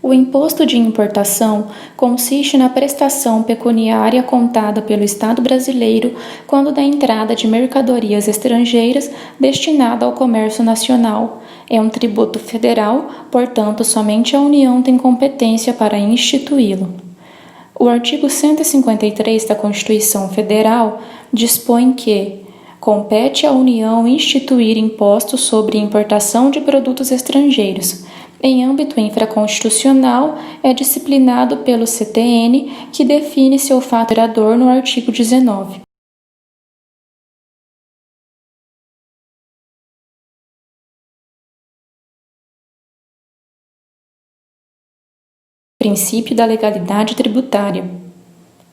O imposto de importação consiste na prestação pecuniária contada pelo Estado brasileiro quando da entrada de mercadorias estrangeiras destinada ao comércio nacional. É um tributo federal, portanto, somente a União tem competência para instituí-lo. O artigo 153 da Constituição Federal dispõe que compete à União instituir impostos sobre importação de produtos estrangeiros. Em âmbito infraconstitucional, é disciplinado pelo CTN, que define seu fato gerador no artigo 19. Princípio da legalidade tributária.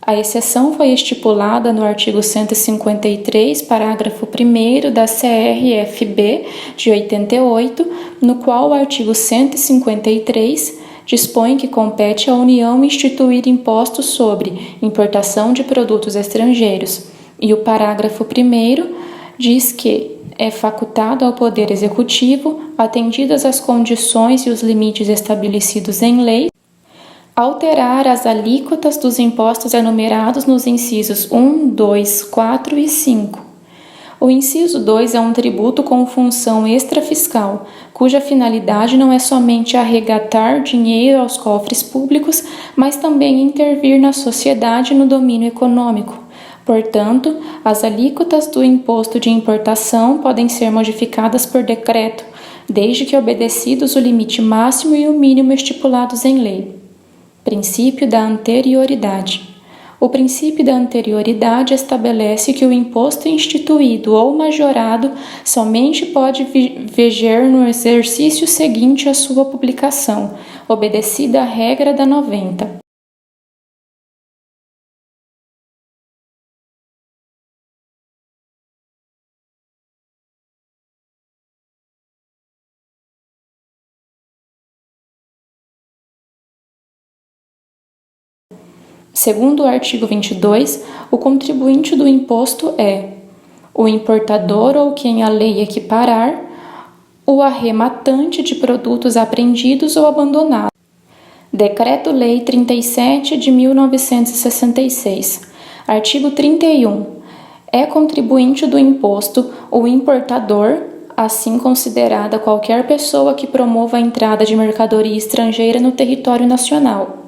A exceção foi estipulada no artigo 153, parágrafo 1º da CRFB de 88, no qual o artigo 153 dispõe que compete à União instituir impostos sobre importação de produtos estrangeiros, e o parágrafo 1º diz que é facultado ao Poder Executivo, atendidas as condições e os limites estabelecidos em lei, alterar as alíquotas dos impostos enumerados nos incisos 1, 2, 4 e 5. O inciso 2 é um tributo com função extrafiscal, cuja finalidade não é somente arrecadar dinheiro aos cofres públicos, mas também intervir na sociedade e no domínio econômico. Portanto, as alíquotas do imposto de importação podem ser modificadas por decreto, desde que obedecidos o limite máximo e o mínimo estipulados em lei. Princípio da anterioridade. O princípio da anterioridade estabelece que o imposto instituído ou majorado somente pode viger no exercício seguinte à sua publicação, obedecida a regra da 90. Segundo o artigo 22, o contribuinte do imposto é o importador ou quem a lei equiparar, o arrematante de produtos apreendidos ou abandonados. Decreto-Lei 37 de 1966. Artigo 31. É contribuinte do imposto o importador, assim considerada qualquer pessoa que promova a entrada de mercadoria estrangeira no território nacional.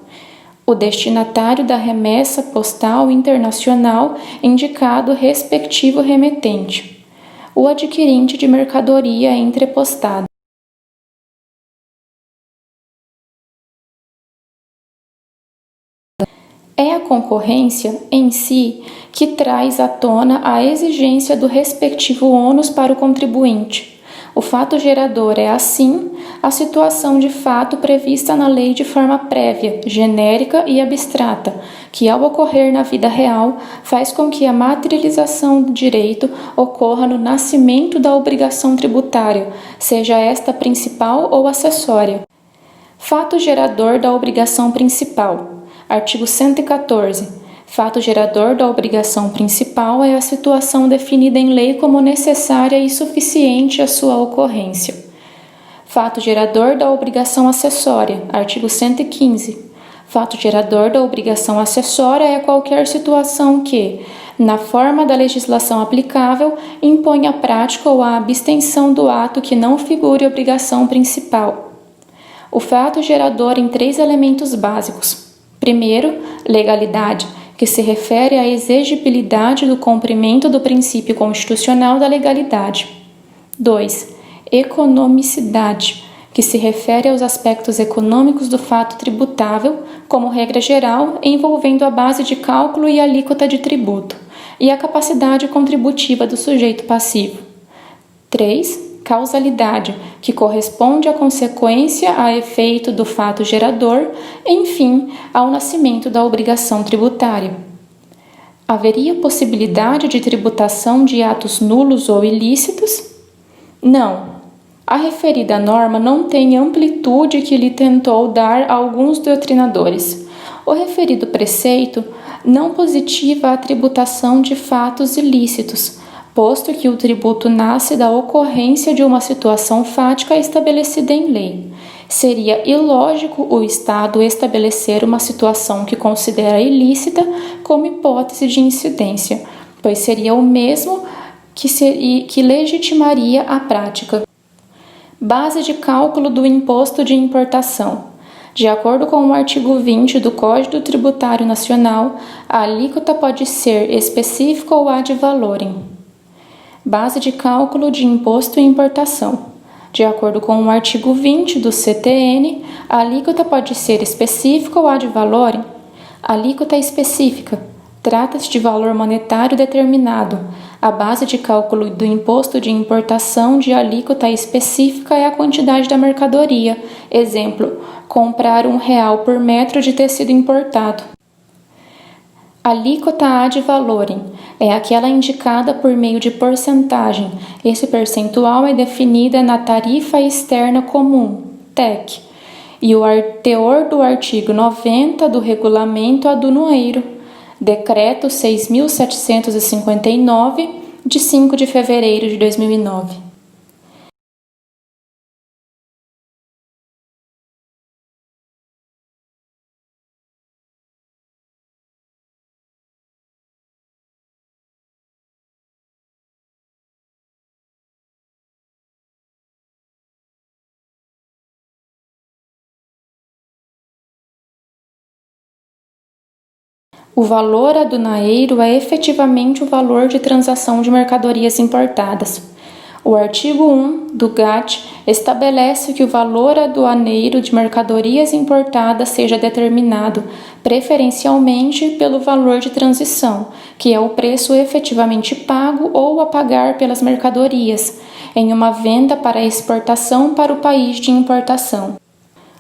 O destinatário da remessa postal internacional indicado respectivo remetente. O adquirente de mercadoria entrepostada. É a concorrência em si que traz à tona a exigência do respectivo ônus para o contribuinte. O fato gerador é, assim, a situação de fato prevista na lei de forma prévia, genérica e abstrata, que, ao ocorrer na vida real, faz com que a materialização do direito ocorra no nascimento da obrigação tributária, seja esta principal ou acessória. Fato gerador da obrigação principal. Artigo 114. Fato gerador da obrigação principal é a situação definida em lei como necessária e suficiente à sua ocorrência. Fato gerador da obrigação acessória. Artigo 115. Fato gerador da obrigação acessória é qualquer situação que, na forma da legislação aplicável, impõe a prática ou a abstenção do ato que não figure obrigação principal. O fato gerador em 3 elementos básicos. Primeiro, legalidade, que se refere à exigibilidade do cumprimento do princípio constitucional da legalidade. 2. Economicidade, que se refere aos aspectos econômicos do fato tributável, como regra geral, envolvendo a base de cálculo e alíquota de tributo, e a capacidade contributiva do sujeito passivo. 3. Causalidade, que corresponde à consequência a efeito do fato gerador, enfim, ao nascimento da obrigação tributária. Haveria possibilidade de tributação de atos nulos ou ilícitos? Não. A referida norma não tem amplitude que lhe tentou dar alguns doutrinadores. O referido preceito não positiva a tributação de fatos ilícitos, posto que o tributo nasce da ocorrência de uma situação fática estabelecida em lei. Seria ilógico o Estado estabelecer uma situação que considera ilícita como hipótese de incidência, pois seria o mesmo que legitimaria a prática. Base de cálculo do imposto de importação. De acordo com o artigo 20 do Código Tributário Nacional, a alíquota pode ser específica ou ad valorem. Base de cálculo de imposto de importação. De acordo com o artigo 20 do CTN, a alíquota pode ser específica ou ad valorem. Alíquota específica. Trata-se de valor monetário determinado. A base de cálculo do imposto de importação de alíquota específica é a quantidade da mercadoria. Exemplo, comprar R$1 por metro de tecido importado. Alíquota ad valorem é aquela indicada por meio de porcentagem. Esse percentual é definida na Tarifa Externa Comum, TEC, e o teor do artigo 90 do Regulamento Aduaneiro, Decreto 6.759, de 5 de fevereiro de 2009. O valor aduaneiro é efetivamente o valor de transação de mercadorias importadas. O artigo 1 do GATT estabelece que o valor aduaneiro de mercadorias importadas seja determinado preferencialmente pelo valor de transição, que é o preço efetivamente pago ou a pagar pelas mercadorias, em uma venda para exportação para o país de importação.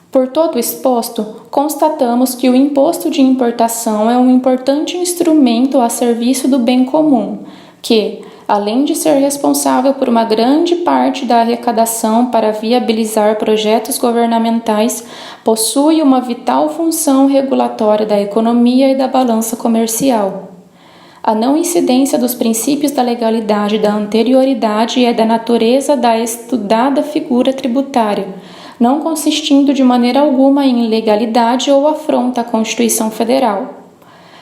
Por todo o exposto, constatamos que o imposto de importação é um importante instrumento a serviço do bem comum, que, além de ser responsável por uma grande parte da arrecadação para viabilizar projetos governamentais, possui uma vital função regulatória da economia e da balança comercial. A não incidência dos princípios da legalidade e da anterioridade é da natureza da estudada figura tributária, não consistindo de maneira alguma em ilegalidade ou afronta à Constituição Federal.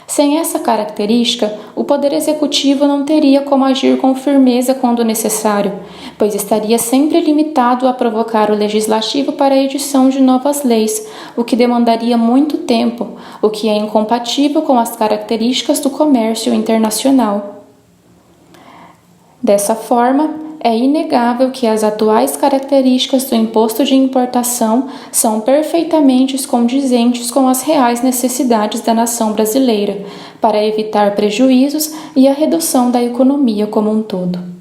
Sem essa característica, o Poder Executivo não teria como agir com firmeza quando necessário, pois estaria sempre limitado a provocar o Legislativo para a edição de novas leis, o que demandaria muito tempo, o que é incompatível com as características do comércio internacional. Dessa forma, é inegável que as atuais características do imposto de importação são perfeitamente condizentes com as reais necessidades da nação brasileira, para evitar prejuízos e a redução da economia como um todo.